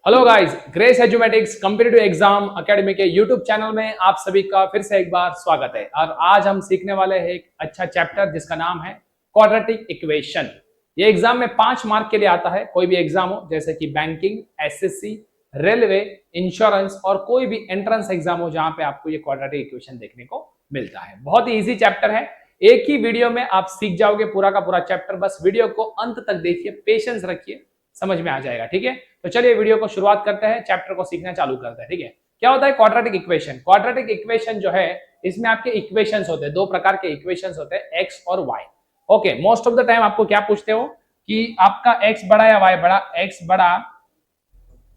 Hello guys, Grace Edumatics competitive exam academy के YouTube channel में आप सभी का फिर से एक बार स्वागत है। और आज हम सीखने वाले हैं एक अच्छा चैप्टर जिसका नाम है क्वाड्रेटिक इक्वेशन। ये एग्जाम में 5 मार्क के लिए आता है। कोई भी एग्जाम हो, जैसे कि बैंकिंग, एसएससी, रेलवे, इंश्योरेंस और कोई भी एंट्रेंस एग्जाम हो जहां पे आपको ये क्वाड्रेटिक इक्वेशन देखने को मिलता है। बहुत ही इजी चैप्टर है, एक ही वीडियो में आप सीख जाओगे पूरा का पूरा चैप्टर। बस वीडियो को अंत तक देखिए, पेशेंस रखिए, समझ में आ जाएगा। ठीक है, तो चलिए वीडियो को शुरुआत करते हैं, चैप्टर को सीखना चालू करते हैं। ठीक है, क्या होता है क्वाड्रेटिक इक्वेशन? क्वाड्रेटिक इक्वेशन जो है, इसमें आपके इक्वेशंस होते हैं, दो प्रकार के इक्वेशंस होते हैं, एक्स और Y. Okay, most of the time आपको क्या पूछते हो कि आपका एक्स बड़ा या वाई बड़ा? एक्स बड़ा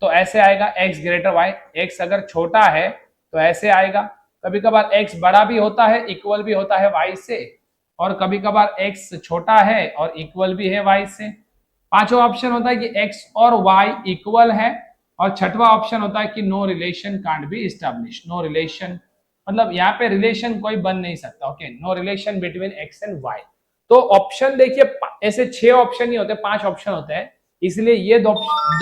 तो ऐसे आएगा एक्स ग्रेटर वाई, एक्स अगर छोटा है तो ऐसे आएगा। कभी कभार एक्स बड़ा भी होता है, इक्वल भी होता है वाई से, और कभी कभार एक्स छोटा है और इक्वल भी है वाई से। पांचवा ऑप्शन होता है कि x और y इक्वल है, और छठवा ऑप्शन होता है कि no relation can't be establish. No relation मतलब यहाँ पे रिलेशन कोई बन नहीं सकता। Okay, no relation between x and y। तो ऑप्शन देखिए, ऐसे 6 ऑप्शन ही होते हैं, 5 ऑप्शन होते हैं, इसलिए ये दो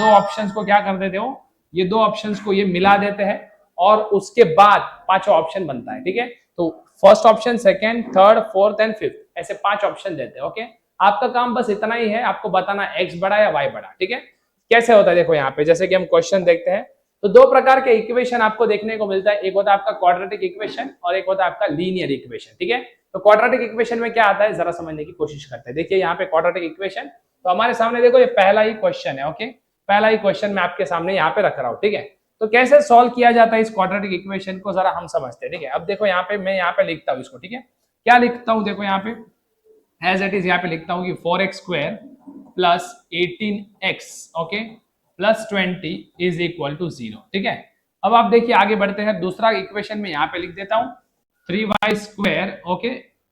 ऑप्शंस को क्या कर देते हो, ये दो ऑप्शंस को ये मिला देते हैं और उसके बाद पांचवा ऑप्शन बनता है। ठीक है, तो first option, second, third, fourth and fifth, ऐसे 5 ऑप्शन देते हैं। ओके, आपका काम बस इतना ही है, आपको बताना x बड़ा या y बड़ा। ठीक है, कैसे होता है देखो यहाँ पे, जैसे कि हम क्वेश्चन देखते हैं तो दो प्रकार के इक्वेशन आपको देखने को मिलता है। एक होता है आपका क्वाड्रेटिक इक्वेशन और एक होता है आपका लीनियर इक्वेशन। ठीक है, तो क्वाड्रेटिक इक्वेशन में क्या आता है जरा समझने की कोशिश करते हैं। देखिए यहाँ पे क्वाड्रेटिक इक्वेशन, तो हमारे सामने देखो ये पहला ही क्वेश्चन है। ओके, पहला ही क्वेश्चन मैं आपके सामने यहाँ पे रख रहा हूँ। ठीक है, तो कैसे सॉल्व किया जाता है इस क्वाड्रेटिक इक्वेशन को, जरा हम समझते हैं। ठीक है, अब देखो यहाँ पे मैं यहाँ पे लिखता हूँ इसको। ठीक है, क्या लिखता हूँ देखो यहाँ पे, एज इट इज यहाँ पे लिखता हूँ कि 4x² plus 18x okay plus 20 is equal to 0। ठीक है, अब आप देखिए आगे बढ़ते हैं। दूसरा इक्वेशन में यहाँ पे लिख देता हूँ 3y² okay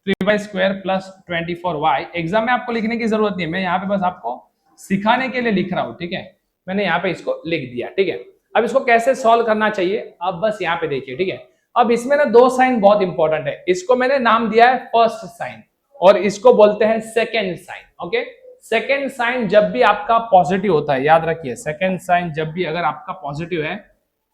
3y² plus 24y। Exam में आपको लिखने की जरूरत नहीं है, मैं यहाँ पे बस आपको सिखाने के लिए लिख रहा हूँ। ठीक है, मैंने यहाँ पे इसको लिख दिया। ठीक है, अब इसको कैसे सॉल्व करना चाहिए, अब बस यहाँ पे देखिए। ठीक है, अब इसमें ना दो साइन बहुत इंपॉर्टेंट है, इसको मैंने नाम दिया है फर्स्ट साइन और इसको बोलते हैं second sign. Okay, second sign जब भी आपका पॉजिटिव होता है, याद रखिए, सेकेंड साइन जब भी अगर आपका पॉजिटिव है,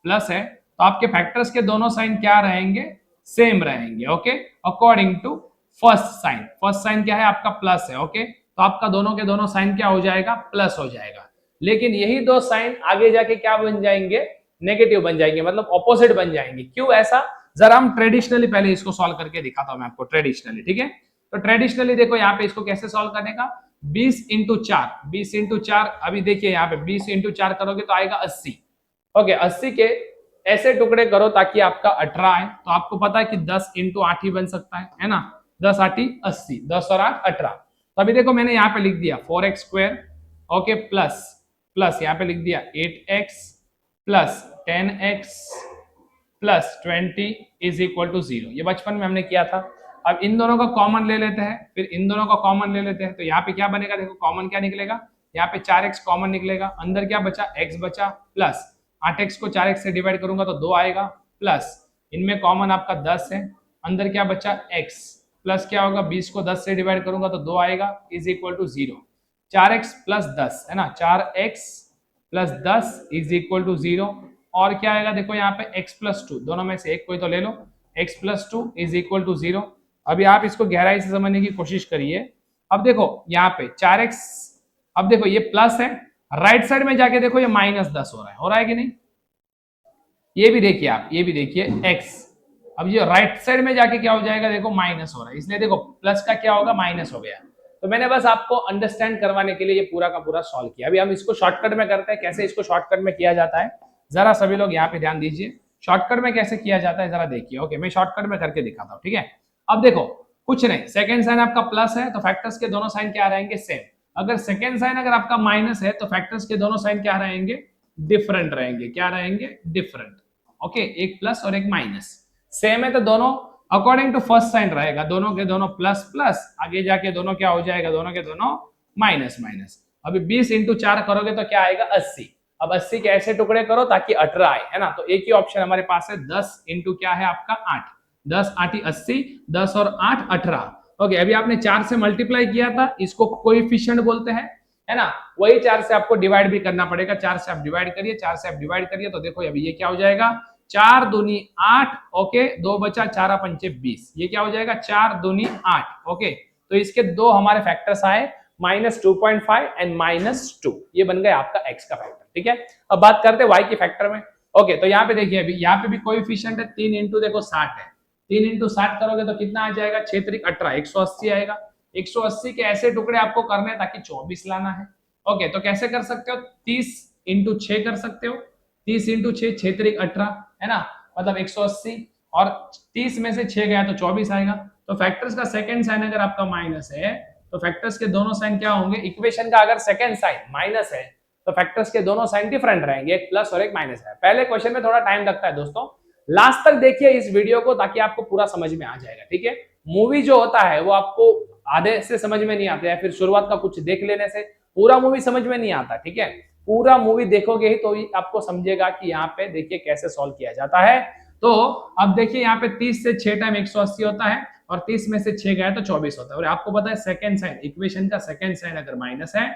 प्लस है, तो आपके फैक्टर्स के दोनों साइन क्या रहेंगे, सेम रहेंगे। Okay, according to first sign. First sign क्या है आपका, प्लस है। ओके, तो आपका दोनों के दोनों साइन क्या हो जाएगा, प्लस हो जाएगा। लेकिन यही दो साइन आगे जाके क्या बन जाएंगे, नेगेटिव बन जाएंगे, मतलब ऑपोजिट बन जाएंगे। क्यों ऐसा, जरा हम ट्रेडिशनली पहले इसको सॉल्व करके दिखाता हूं मैं आपको ट्रेडिशनली। ठीक है, तो ट्रेडिशनली देखो यहाँ पे इसको कैसे सॉल्व करने का, 20 इंटू 4, 20 इंटू 4, अभी देखिए यहाँ पे 20 इंटू 4 करोगे तो आएगा 80। ओके, 80 के ऐसे टुकड़े करो ताकि आपका 18 आए, तो आपको पता है कि 10 इंटू 8 ही बन सकता है ना, 10 8 80, 10 और 8 18। तो अभी देखो मैंने यहाँ पे लिख दिया 4x² ओके प्लस प्लस यहाँ पे लिख दिया 8x plus 10x plus 20 is equal to 0। ये बचपन में हमने किया था। अब इन दोनों का कॉमन ले लेते हैं, फिर इन दोनों का कॉमन ले लेते हैं, तो यहाँ पे क्या बनेगा देखो, कॉमन क्या निकलेगा, यहाँ पे 4x कॉमन निकलेगा, अंदर क्या बचा, x बचा, प्लस 8x को 4x से डिवाइड करूंगा तो 2 आएगा, प्लस इनमें कॉमन आपका 10 है, अंदर क्या बचा x, प्लस क्या होगा 20 को 10 से डिवाइड करूंगा तो 2 आएगा, is equal to 0। 4x plus 10 है ना, 4x plus 10 is equal to 0। और क्या आएगा देखो यहाँ पे x प्लस 2, दोनों में से एक कोई तो ले लो, x plus 2 is equal to 0। अभी आप इसको गहराई से समझने की कोशिश करिए। अब देखो यहाँ पे 4x, अब देखो ये प्लस है, राइट साइड में जाके देखो ये -10 हो रहा है कि नहीं, ये भी देखिए आप, ये भी देखिए x, अब ये राइट साइड में जाके क्या हो जाएगा देखो, माइनस हो रहा है, इसलिए देखो प्लस का क्या होगा, माइनस हो गया। तो मैंने बस आपको अंडरस्टैंड करवाने के लिए ये पूरा का पूरा सॉल्व किया। अभी हम इसको शॉर्टकट में करते हैं, कैसे इसको शॉर्टकट में किया जाता है जरा सभी लोग यहाँ पे ध्यान दीजिए। शॉर्टकट में कैसे किया जाता है जरा देखिए। ओके, मैं शॉर्टकट में करके दिखाता हूँ। ठीक है, अब देखो कुछ नहीं, सेकेंड साइन आपका प्लस है तो फैक्टर्स के दोनों साइन क्या रहेंगे, सेम। अगर सेकेंड साइन अगर आपका माइनस है तो फैक्टर्स के दोनों साइन क्या रहेंगे, डिफरेंट रहेंगे। क्या रहेंगे, डिफरेंट। ओके, एक प्लस और एक माइनस, सेम है तो दोनों अकॉर्डिंग टू फर्स्ट साइन रहेगा, दोनों के दोनों प्लस प्लस, आगे जाके दोनों क्या हो जाएगा, दोनों के दोनों माइनस माइनस। अभी 20 इंटू 4 करोगे तो क्या आएगा, 80। अब 80 के ऐसे टुकड़े करो ताकि 18 आए, है ना, तो एक ही ऑप्शन हमारे पास है, 10 इंटू क्या है आपका 8, 10 8 80, 10 और 8 18। ओके, अभी आपने 4 से मल्टीप्लाई किया था, इसको कोएफिशिएंट बोलते हैं, है ना, वही 4 से आपको डिवाइड भी करना पड़ेगा। 4 से आप डिवाइड करिए, 4 से आप डिवाइड करिए तो देखो अभी ये क्या हो जाएगा, 4 दूनी 8, ओके, 2 बचा, 4 पंचे 20, ये क्या हो जाएगा 4 दूनी 8, ओके। तो इसके दो हमारे फैक्टर्स आए, -2.5 एंड -2, ये बन गया आपका x का फैक्टर, ठीक है। अब बात करते हैं y की फैक्टर में, ओके। तो यहाँ पे देखिए, अभी यहाँ पे भी कोएफिशिएंट है 3 इंटू देखो 60 है, 3 इंटू 60 करोगे तो कितना आ जाएगा, 6 3 18, 180 आएगा। 180 के ऐसे टुकड़े आपको करने हैं ताकि 24 लाना है, ओके। तो कैसे कर सकते हो, 30 इंटू 6 कर सकते हो, 30 इंटू 6, 6 3 18, है ना, मतलब 180, और 30 में से 6 गया तो 24 आएगा। तो फैक्टर्स का सेकंड साइन अगर आपका माइनस है तो फैक्टर्स के दोनों साइन क्या होंगे, इक्वेशन का अगर सेकंड साइन माइनस है तो फैक्टर्स के दोनों साइन डिफरेंट रहेंगे, एक प्लस और एक माइनस है। पहले क्वेश्चन में थोड़ा टाइम लगता है दोस्तों, लास्ट तक देखिए इस वीडियो को ताकि आपको पूरा समझ में आ जाएगा, ठीक है। मूवी जो होता है वो आपको आधे से समझ में नहीं आता है, फिर शुरुआत का कुछ देख लेने से पूरा मूवी समझ में नहीं आता, ठीक है। पूरा मूवी देखोगे ही तो आपको समझेगा कि यहाँ पे देखिए कैसे सॉल्व किया जाता है। तो अब देखिए यहाँ पे 30 से 6 टाइम 180 होता है, और 30 में से 6 गया तो 24 होता है। और आपको पता है सेकंड साइन, इक्वेशन का सेकंड साइन अगर माइनस है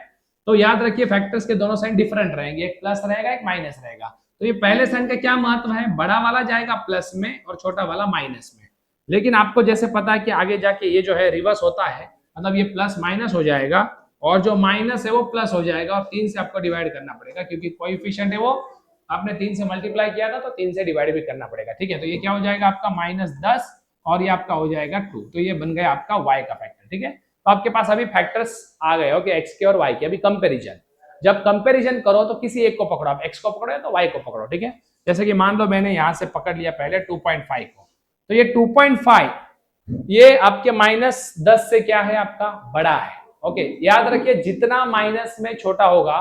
तो याद रखिए फैक्टर्स के दोनों साइन डिफरेंट रहेंगे, एक प्लस रहेगा एक माइनस रहेगा। तो ये पहले साइन का क्या महत्व है, बड़ा वाला जाएगा प्लस में और छोटा वाला माइनस में। लेकिन आपको जैसे पता है कि आगे जाके ये जो है रिवर्स होता है, मतलब ये प्लस माइनस हो जाएगा और जो माइनस है वो प्लस हो जाएगा, और 3 से आपको डिवाइड करना पड़ेगा क्योंकि कोएफिशिएंट है वो आपने 3 से मल्टीप्लाई किया था तो 3 से डिवाइड भी करना पड़ेगा, ठीक है। तो ये क्या हो जाएगा आपका -10 और ये आपका हो जाएगा 2, तो ये बन गया आपका y का फैक्टर, ठीक है। तो आपके पास अभी फैक्टर्स आ गए, ओके, x के और y के। अभी कंपैरिजन, जब कंपैरिजन करो तो किसी एक को पकड़ो, आप x को पकड़ो या तो y को पकड़ो, ठीक है। जैसे कि मान लो मैंने यहां से पकड़ लिया पहले 2.5 को, तो ये 2.5 ये आपके -10 से क्या है आपका बड़ा है, ओके। याद रखिए जितना माइनस में छोटा होगा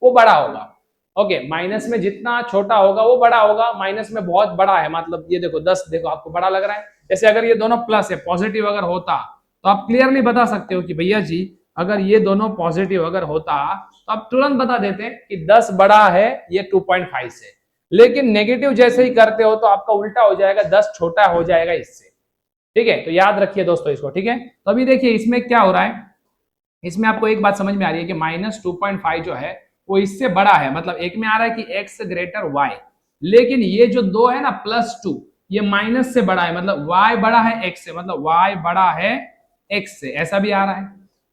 वो बड़ा होगा, ओके। माइनस में जितना छोटा होगा वो बड़ा होगा, माइनस में बहुत बड़ा है, मतलब ये देखो 10 देखो आपको बड़ा लग रहा है। जैसे अगर ये दोनों प्लस है, पॉजिटिव अगर होता तो आप क्लियरली बता सकते हो कि भैया जी अगर ये दोनों पॉजिटिव अगर होता तो आप तुरंत बता देते कि 10 बड़ा है ये 2.5 से। लेकिन नेगेटिव जैसे ही करते हो तो आपका उल्टा हो जाएगा, 10 छोटा हो जाएगा इससे, ठीक है। तो याद रखिए दोस्तों इसको, ठीक है। तो अभी देखिए इसमें क्या हो रहा है, इसमें आपको एक बात समझ में आ रही है कि -2.5 जो है वो इससे बड़ा है, मतलब एक में आ रहा है कि x ग्रेटर y, लेकिन ये जो दो है ना +2 ये माइनस से बड़ा है, मतलब y बड़ा है x से, मतलब y बड़ा है x से, ऐसा भी आ रहा है।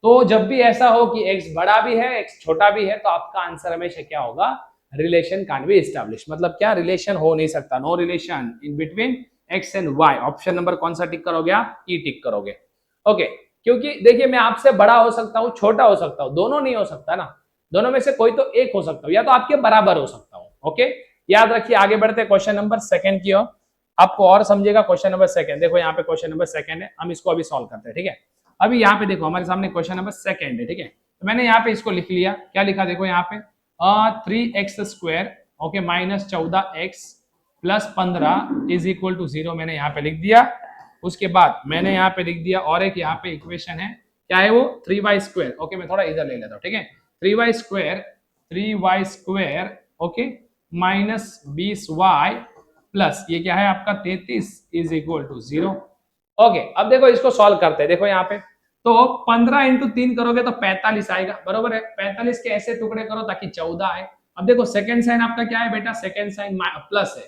तो जब भी ऐसा हो कि x बड़ा भी है x छोटा भी है तो आपका आंसर हमेशा क्या होगा, रिलेशन कैन बी एस्टैब्लिश, मतलब क्या रिलेशन हो नहीं सकता, no relation in between x and y। Option number कौन सा टिक करोगे आप, ई टिक करोगे, ओके। क्योंकि देखिए मैं आपसे बड़ा हो सकता हूँ छोटा हो सकता हूँ, दोनों नहीं हो सकता ना, दोनों में से कोई तो एक हो सकता हूँ या तो आपके बराबर हो सकता हूँ, ओके। याद रखिए आगे बढ़ते हैं क्वेश्चन नंबर सेकंड की ओर, आपको और समझेगा क्वेश्चन नंबर सेकंड। देखो यहाँ पे क्वेश्चन नंबर सेकंड है, हम इसको अभी सॉल्व करते हैं, ठीक है। अभी यहाँ पे देखो हमारे सामने क्वेश्चन नंबर सेकंड है, ठीक है। तो मैंने यहाँ पे इसको लिख लिया, क्या लिखा देखो यहाँ पे 3x², okay, -14x + 15 is equal to 0 मैंने यहाँ पे लिख दिया। उसके बाद मैंने यहाँ पे लिख दिया और एक यहाँ पे इक्वेशन है, क्या है वो 3y², ओके। मैं थोड़ा इधर ले लेता हूँ, ठीक है। 3y², ओके, -20y प्लस ये क्या है आपका 33 इज इक्वल टू 0, ओके। अब देखो इसको सॉल्व करते हैं, देखो यहाँ पे तो 15 इंटू 3 करोगे तो 45 आएगा, बरोबर है। 45 के ऐसे टुकड़े करो ताकि 14 आए। अब देखो सेकंड साइन आपका क्या है बेटा, सेकंड साइन प्लस है,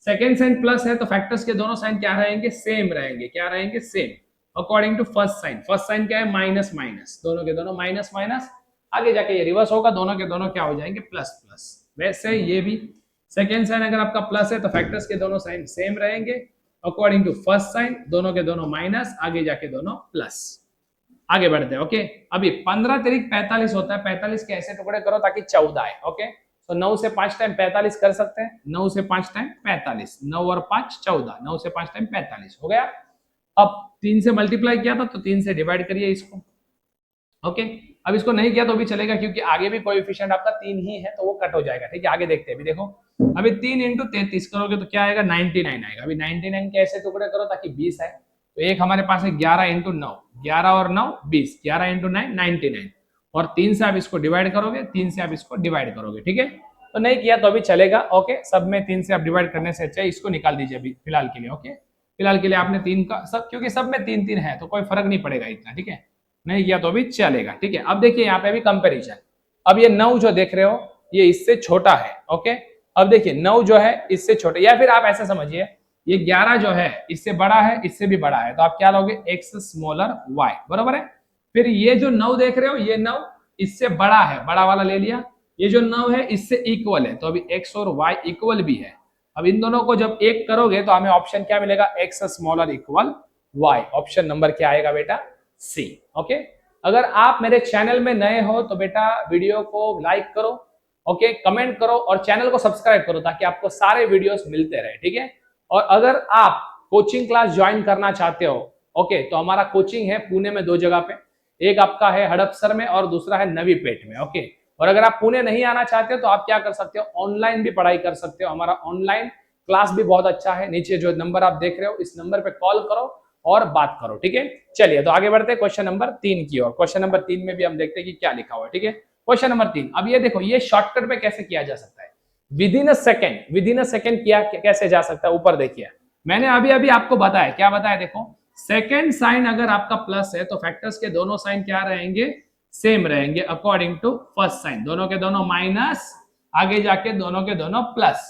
सेकेंड साइन प्लस है तो फैक्टर्स के दोनों साइन क्या रहेंगे, सेम रहेंगे, क्या रहेंगे, same according to first sign. First sign क्या है, माइनस माइनस, दोनों के दोनों माइनस माइनस, आगे जाके ये रिवर्स होगा, दोनों के दोनों क्या हो जाएंगे, प्लस प्लस। वैसे ये भी सेकेंड साइन अगर आपका प्लस है तो फैक्टर्स के दोनों साइन सेम रहेंगे अकॉर्डिंग टू फर्स्ट साइन, दोनों के दोनों माइनस, आगे जाके दोनों प्लस। आगे बढ़ते हैं, ओके। अभी 15 तिरिक 45 होता है, 45 के ऐसे टुकड़े करो ताकि 14 आए, ओके। तो 9 से 5 टाइम 45 कर सकते हैं, 9 से 5 टाइम 45, 9 और 5 14, 9 से 5 टाइम 45 हो गया। अब 3 से मल्टीप्लाई किया था तो 3 से डिवाइड करिए इसको, ओके। अब इसको नहीं किया तो भी चलेगा क्योंकि आगे भी कोएफिशिएंट आपका 3 ही है तो वो कट हो जाएगा, ठीक है। आगे देखते हैं, अभी देखो अभी 3 इंटू 33 करोगे तो क्या आएगा, 99 आएगा। अभी 99 के ऐसे टुकड़े करो ताकि 20 आए, तो एक हमारे पास है 11 इंटू 9, 11 और 9 20, 11 इंटू 9 99, और 3 से आप इसको डिवाइड करोगे, 3 से आप इसको डिवाइड करोगे, ठीक है। तो नहीं किया तो अभी चलेगा, ओके। सब में 3 से आप डिवाइड करने से अच्छा इसको निकाल दीजिए अभी फिलहाल के लिए, ओके। फिलहाल के लिए आपने 3 का सब, क्योंकि सब में 3 3 है तो कोई फर्क नहीं पड़ेगा इतना, ठीक है। नहीं किया तो भी चलेगा, ठीक है। अब देखिए यहाँ पे अभी कंपैरिजन, अब ये 9 जो देख रहे हो ये इससे छोटा है। ओके, अब देखिए 9 जो है इससे छोटा, या फिर आप ऐसा समझिए ये 11 जो है इससे बड़ा है, इससे भी बड़ा है, तो आप क्या लोगे, x स्मॉलर y, बरोबर है। फिर ये जो 9 देख रहे हो ये 9 इससे बड़ा है, बड़ा वाला ले लिया। ये जो 9 है इससे इक्वल है, तो अभी x और y इक्वल भी है। अब इन दोनों को जब एक करोगे तो हमें ऑप्शन क्या मिलेगा, x smaller equal y। Option number क्या आएगा बेटा, सी। ओके, अगर आप मेरे चैनल में नए हो तो बेटा वीडियो को लाइक करो, ओके, कमेंट करो और चैनल को सब्सक्राइब करो ताकि आपको सारे वीडियोस मिलते रहे, ठीक है। और अगर आप कोचिंग क्लास ज्वाइन करना चाहते हो, ओके, तो हमारा कोचिंग है पुणे में 2 जगह पे, एक आपका है हड़पसर में और दूसरा है नवी पेट में। ओके, और अगर आप पुणे नहीं आना चाहते हो तो आप क्या कर सकते हो, ऑनलाइन भी पढ़ाई कर सकते हो। हमारा ऑनलाइन क्लास भी बहुत अच्छा है, नीचे जो नंबर आप देख रहे हो इस नंबर पे कॉल करो और बात करो, ठीक है। चलिए तो आगे बढ़ते हैं क्वेश्चन नंबर 3 की ओर। क्वेश्चन नंबर 3 में भी हम देखते हैं कि क्या लिखा हुआ है, ठीक है। क्वेश्चन नंबर 3, अब ये देखो ये शॉर्टकट में कैसे किया जा सकता है, विद इन अ सेकेंड किया कैसे जा सकता है। ऊपर देखिए मैंने अभी अभी आपको बताया, क्या बताया, देखो सेकेंड साइन अगर आपका प्लस है तो फैक्टर्स के दोनों साइन क्या रहेंगे, सेम रहेंगे अकॉर्डिंग टू फर्स्ट साइन, दोनों के दोनों माइनस, आगे जाके दोनों के दोनों प्लस।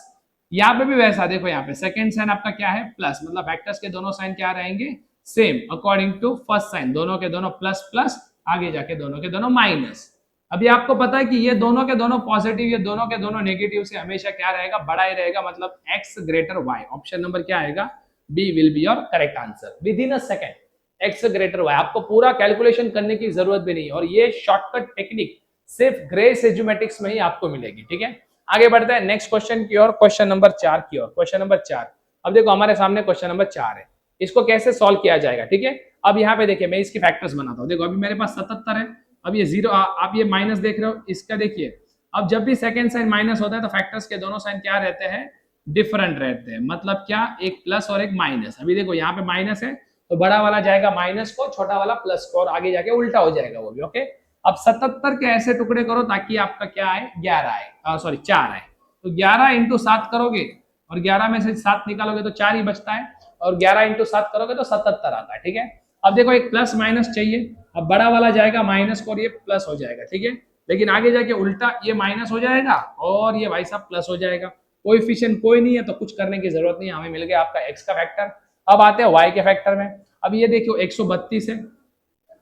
यहाँ पे भी वैसा देखो, यहाँ पे सेकेंड साइन आपका क्या है, प्लस, मतलब फैक्टर्स के दोनों साइन क्या रहेंगे, same according to first sign, दोनों के दोनों प्लस प्लस, आगे जाके दोनों के दोनों माइनस। अभी आपको पता है कि ये दोनों के दोनों पॉजिटिव, ये दोनों के दोनों नेगेटिव से हमेशा क्या रहेगा, बड़ा ही रहेगा, मतलब x greater y। Option number क्या आएगा, B will be your correct answer. Within a second x greater y, आपको पूरा कैलकुलेशन करने की जरूरत भी नहीं है और ये शॉर्टकट टेक्निक सिर्फ ग्रेस एजुमेटिक्स में ही आपको मिलेगी, ठीक है। आगे बढ़ते हैं नेक्स्ट क्वेश्चन की ओर, क्वेश्चन नंबर 4 की ओर। क्वेश्चन नंबर 4, अब देखो हमारे सामने क्वेश्चन नंबर 4 है, इसको कैसे सॉल्व किया जाएगा, ठीक है। अब यहाँ पे देखिए मैं इसकी फैक्टर्स बनाता हूँ, देखो अभी मेरे पास 77 है, अब ये 0, आप ये माइनस देख रहे हो, इसका देखिए अब जब भी सेकंड साइन माइनस होता है तो फैक्टर्स के दोनों साइन क्या रहते हैं, डिफरेंट रहते हैं, मतलब क्या, एक प्लस और एक माइनस। अभी देखो यहाँ पे माइनस है तो बड़ा वाला जाएगा माइनस को, छोटा वाला प्लस को, और आगे जाके उल्टा हो जाएगा वो भी। ओके, अब 77 के ऐसे टुकड़े करो ताकि आपका क्या आए, 11 आए, सॉरी 4 आए। तो 11 इंटू 7 करोगे और 11 में से 7 निकालोगे तो 4 ही बचता है, और 11 इंटू 7 करोगे तो 77 आता है, ठीक है। अब देखो एक प्लस माइनस चाहिए, अब बड़ा वाला जाएगा माइनस को और ये प्लस हो जाएगा, ठीक है। लेकिन आगे जाके उल्टा ये माइनस हो जाएगा और ये भाई साहब प्लस हो जाएगा। कोएफिशिएंट कोई नहीं है तो कुछ करने की जरूरत नहीं है, हमें मिल गया आपका एक्स का फैक्टर। अब आते हैं वाई के फैक्टर में। अब ये देखियो 132 है,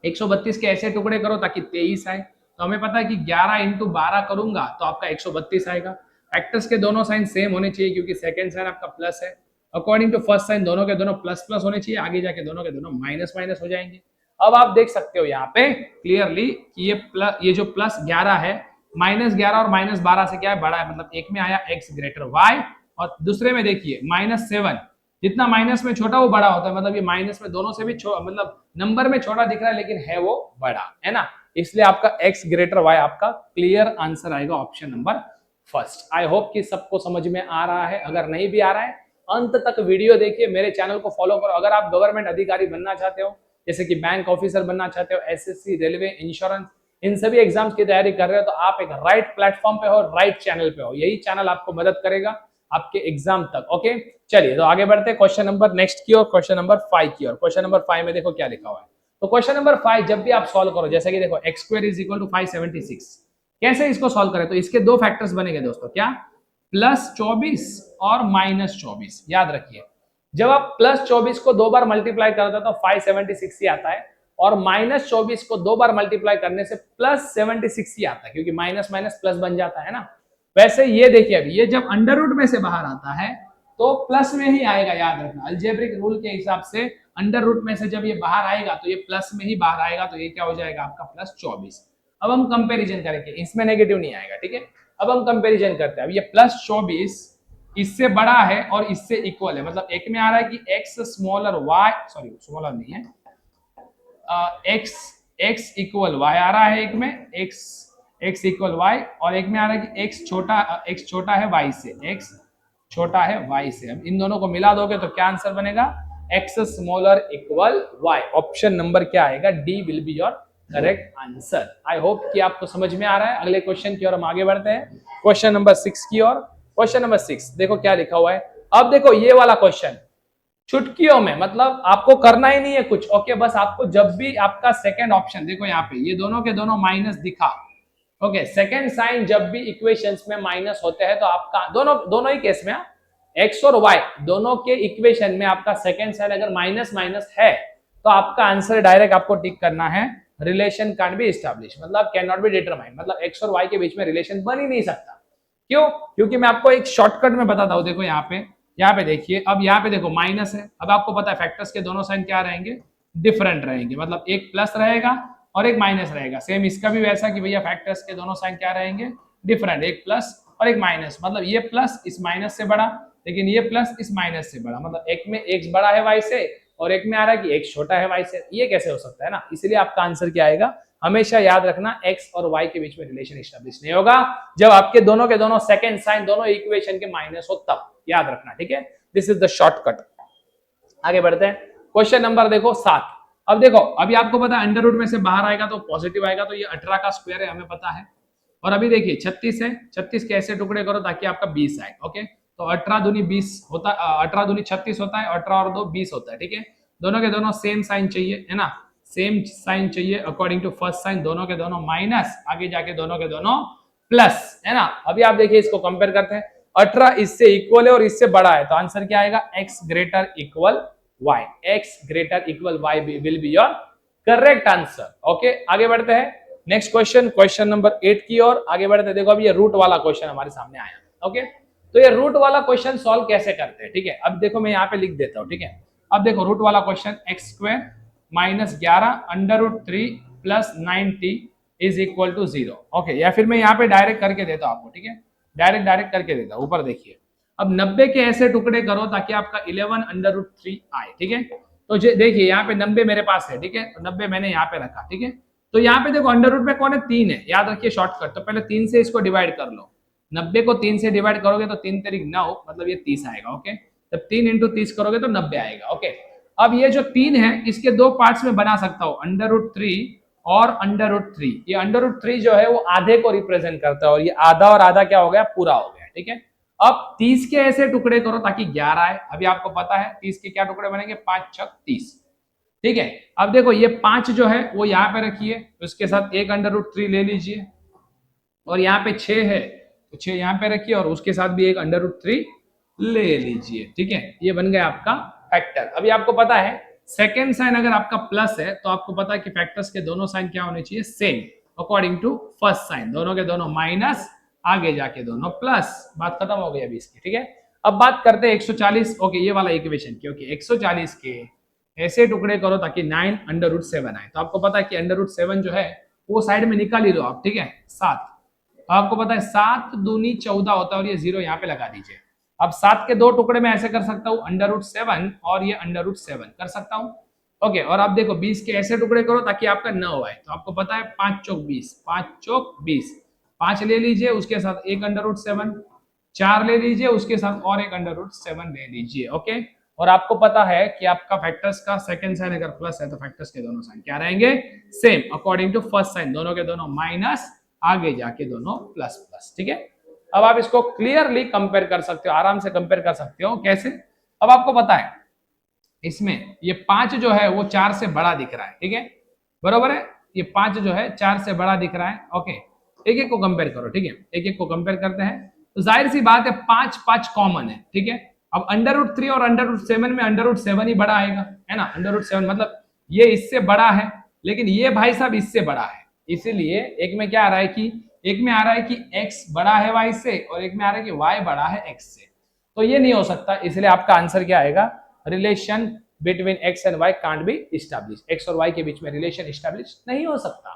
132 के ऐसे टुकड़े करो ताकि 23 आए, तो हमें पता है कि 11 इंटू 12 करूंगा तो आपका 132 आएगा। फैक्टर्स के दोनों साइन सेम होने चाहिए क्योंकि सेकंड साइन आपका प्लस है, अकॉर्डिंग टू फर्स्ट साइन दोनों के दोनों प्लस प्लस होने चाहिए, आगे जाके दोनों के दोनों माइनस माइनस हो जाएंगे। अब आप देख सकते हो यहाँ पे क्लियरली कि ये जो प्लस 11 है, माइनस 11 और माइनस 12 से क्या है, बड़ा है, मतलब एक में आया एक्स ग्रेटर वाई, और दूसरे में देखिए -7, जितना माइनस में छोटा वो बड़ा होता है, मतलब ये माइनस में दोनों से भी मतलब नंबर में छोटा दिख रहा है लेकिन है वो बड़ा, है ना। इसलिए आपका x ग्रेटर y आपका क्लियर आंसर आएगा option number first. I hope कि सबको समझ में आ रहा है, अगर नहीं भी आ रहा है अंत तक वीडियो देखिए, मेरे चैनल को फॉलो करो। अगर आप गवर्नमेंट अधिकारी बनना चाहते हो, जैसे कि बैंक ऑफिसर बनना चाहते हो, एसएससी, रेलवे, इंश्योरेंस, इन सभी एग्जाम्स की तैयारी कर रहे हो तो आप एक राइट प्लेटफॉर्म पे हो, राइट चैनल पे हो, यही चैनल आपको मदद करेगा आपके एग्जाम तक। ओके, चलिए तो आगे बढ़ते हैं क्वेश्चन नंबर नेक्स्ट की ओर, क्वेश्चन नंबर 5 की ओर। क्वेश्चन नंबर 5 में देखो क्या लिखा हुआ है। तो क्वेश्चन नंबर 5 जब भी आप सॉल्व करो, जैसे कि देखो x square is equal to 576, कैसे इसको सॉल्व करें, तो इसके दो फैक्टर्स बनेंगे दोस्तों, क्या, +24 और -24। याद रखिए जब आप +24 को 2 बार मल्टीप्लाई करते हो तो 576 ही आता है, और -24 को 2 बार मल्टीप्लाई करने से +76 ही आता है, क्योंकि माइनस माइनस प्लस बन जाता है ना। वैसे ये देखिए अभी ये जब अंडर रूट में से बाहर आता है तो प्लस में ही आएगा, याद रखना अलजेब्रिक रूल के हिसाब से अंडर रूट में से जब ये बाहर आएगा तो ये प्लस में ही बाहर आएगा, तो ये क्या हो जाएगा आपका +24। अब हम कंपैरिजन करेंगे, इसमें नेगेटिव नहीं आएगा, ठीक है। अब हम कंपैरिजन करते हैं, अब ये +24 इससे बड़ा है और इससे इक्वल है, मतलब एक में आ रहा है कि x smaller y, sorry smaller नहीं है, x इक्वल y आ रहा है, एक में x इक्वल y, और एक में आ रहा है कि x छोटा है y से, x छोटा है y से। अब इन दोनों को मिला दोगे तो क्या आंसर बनेगा, x smaller equal y। Option number क्या आएगा, D will be your correct answer. I hope कि आपको समझ में आ रहा है। अगले क्वेश्चन की ओर हम आगे बढ़ते हैं, क्वेश्चन नंबर 6 की ओर। क्वेश्चन नंबर 6 देखो क्या लिखा हुआ है। अब देखो ये वाला क्वेश्चन चुटकियों में, मतलब आपको करना ही नहीं है कुछ, ओके, बस आपको जब भी आपका सेकंड ऑप्शन देखो यहाँ पे ये दोनों के दोनों माइनस दिखा ओके, सेकेंड साइन जब भी इक्वेशंस में माइनस होते हैं तो आपका दोनों ही केस में एक्स और वाई दोनों के इक्वेशन में आपका सेकेंड साइन अगर माइनस माइनस है तो आपका आंसर डायरेक्ट आपको टिक करना है, रिलेशन कैन बी एस्टैब्लिश, मतलब कैन नॉट बी डिटरमाइंड, मतलब एक्स और वाई के बीच में रिलेशन बन ही नहीं सकता। क्यों? क्योंकि मैं आपको एक शॉर्टकट में बताता हूं। देखो यहाँ पे देखिए, अब यहाँ पे देखो माइनस है, अब आपको पता है फैक्टर्स के दोनों साइन क्या रहेंगे, डिफरेंट रहेंगे, मतलब एक प्लस रहेगा और एक माइनस रहेगा। सेम इसका भी वैसा कि भैया फैक्टर्स के दोनों साइन क्या रहेंगे, डिफरेंट, एक प्लस और एक माइनस, मतलब ये प्लस इस माइनस से बड़ा, लेकिन ये प्लस इस माइनस से बड़ा, मतलब एक में एक्स बड़ा है वाई से और एक में आ रहा है कि एक्स छोटा है वाई से। ये कैसे हो सकता है ना, इसलिए आपका आंसर क्या आएगा, हमेशा याद रखना एक्स और वाई के बीच में रिलेशन एस्टैब्लिश नहीं होगा जब आपके दोनों के दोनों सेकंड साइन दोनों इक्वेशन के माइनस हो, तब याद रखना, ठीक है। This is the shortcut. आगे बढ़ते हैं, क्वेश्चन नंबर देखो 7। अब देखो अभी आपको पता है अंडर रूट में से बाहर आएगा तो पॉजिटिव आएगा, तो ये 18 का स्क्वायर है, हमें पता है। और अभी देखिए 36 है, 36 के ऐसे टुकड़े करो ताकि आपका 20 आए। ओके, तो 18 दूनी 20 होता है, 18 दूनी 36 होता है, 18 और 2 20 होता है, ठीक है। दोनों के दोनों सेम साइन चाहिए, है ना, सेम साइन चाहिए अकॉर्डिंग टू फर्स्ट साइन, दोनों के दोनों माइनस, आगे जाके दोनों के दोनों प्लस, है ना। अभी आप देखिए इसको कंपेयर करते हैं, 18 इससे इक्वल है और इससे बड़ा है, तो आंसर क्या आएगा, x greater equal y, x greater equal y will be your correct answer. Okay, आगे बढ़ते हैं नेक्स्ट क्वेश्चन, क्वेश्चन नंबर 8 की ओर आगे बढ़ते हैं। देखो अभी ये रूट वाला क्वेश्चन हमारे सामने आया। ओके, तो ये रूट वाला क्वेश्चन सॉल्व कैसे करते हैं, ठीक है। अब देखो मैं यहाँ पे लिख देता हूँ, ठीक है। अब देखो रूट वाला question, X square minus 11 under root 3 plus 9t is equal to 0। Okay, या फिर मैं यहाँ पे डायरेक्ट करके देता हूँ आपको, ठीक है, डायरेक्ट करके देता हूँ। ऊपर देखिए, अब 90 के ऐसे टुकड़े करो ताकि आपका 11 अंडर रूट 3 आए, ठीक है। तो देखिए यहाँ पे 90 मेरे पास है, ठीक है, तो 90 मैंने यहाँ पे रखा, ठीक है। तो यहाँ पे देखो अंडर रूट में कौन है, 3 है, याद रखिए शॉर्टकट, तो पहले 3 से इसको डिवाइड कर लो। 90 को 3 से डिवाइड करोगे तो 3 तरीक 9, मतलब ये 30 आएगा। ओके, जब 3 इंटू 30 करोगे तो 90 आएगा। ओके, अब ये जो 3 है इसके दो पार्ट्स में बना सकता हूँ, अंडर रूट 3 और अंडर रूट 3। ये अंडर रूट 3 जो है वो आधे को रिप्रेजेंट करता है और ये आधा और आधा क्या हो गया, पूरा हो गया, ठीक है। अब 30 के ऐसे टुकड़े करो ताकि 11 आए। अभी आपको पता है 30 के क्या टुकड़े बनेंगे, 5 6 30, ठीक है। अब देखो ये 5 जो है वो यहाँ पे रखिए, उसके साथ एक अंडर रूट 3 ले लीजिए, और यहाँ पे 6 है तो 6 यहाँ पे रखिए और उसके साथ भी एक अंडर रूट 3 ले लीजिए, ठीक है। ये बन गया आपका फैक्टर। अभी आपको पता है सेकेंड साइन अगर आपका प्लस है तो आपको पता है कि फैक्टर्स के दोनों साइन क्या होने चाहिए, same according to first sign, दोनों के दोनों माइनस, आगे जाके दोनों प्लस। बात खत्म हो गई अभी इसकी, ठीक है। अब बात करते हैं 140। ओके, ये वाला इक्वेशन, क्योंकि 140 के ऐसे टुकड़े करो ताकि 9 अंडर रूट 7 आए, तो आपको पता है कि अंडर रूट 7 जो है वो साइड में निकाल ही लो आप, ठीक है। 7, आपको पता है 7 दूनी 14 होता है और ये 0 यहाँ पे लगा दीजिए। अब 7 के दो टुकड़े में ऐसे कर सकता हूँ, अंडर रूट 7 और ये अंडर रूट 7 कर सकता हूँ। ओके, और आप देखो 20 के ऐसे टुकड़े करो ताकि आपका 9 आए, तो आपको पता है 5 चौक 20, 5 चौक 20, 5 ले लीजिए, उसके साथ एक अंडर रूट 7, 4 ले लीजिए, उसके साथ और एक अंडर रूट 7 ले लीजिए। ओके, और आपको पता है कि आपका फैक्टर्स का सेकंड साइन अगर प्लस है तो फैक्टर्स के दोनों साइन क्या रहेंगे, same according to first sign, दोनों के दोनों माइनस, आगे जाके दोनों प्लस प्लस, ठीक है। अब आप इसको क्लियरली कंपेयर कर सकते हो, आराम से कंपेयर कर सकते हो। कैसे? अब आपको पता है इसमें ये 5 जो है वो 4 से बड़ा दिख रहा है, ठीक है, बरोबर है। ये 5 जो है 4 से बड़ा दिख रहा है। ओके, एक एक को कंपेयर करो, ठीक है, एक एक को कंपेयर करते हैं। तो जाहिर सी बात है 5 5 कॉमन है, ठीक है। अब अंडर रूट 3 और अंडर रूट 7 में अंडर रूट 7 ही बड़ा आएगा, है ना। अंडर रूट 7 मतलब ये इससे बड़ा है, लेकिन ये भाई साहब इससे बड़ा है, इसीलिए एक में क्या आ रहा है कि एक में आ रहा है कि x बड़ा है y से और एक में आ रहा है कि y बड़ा है x से, तो ये नहीं हो सकता। इसलिए आपका आंसर क्या आएगा, relation between x and y can't be establish, x और y के बीच में रिलेशन एस्टैब्लिश नहीं हो सकता,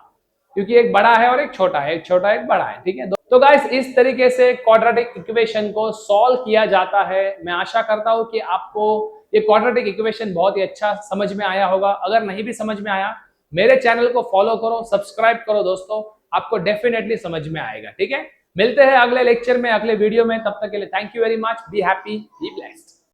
क्योंकि एक बड़ा है और एक छोटा है, एक छोटा एक बड़ा है, ठीक है। तो गाइस इस तरीके से क्वाड्रेटिक इक्वेशन को सॉल्व किया जाता है। मैं आशा करता हूं कि आपको ये क्वाड्रेटिक इक्वेशन बहुत ही अच्छा समझ में आया होगा। अगर नहीं भी समझ में आया, मेरे चैनल को फॉलो करो, सब्सक्राइब करो दोस्तों, आपको डेफिनेटली समझ में आएगा, ठीक है। मिलते हैं अगले लेक्चर में, अगले वीडियो में, तब तक के लिए thank you very much, be happy, be blessed.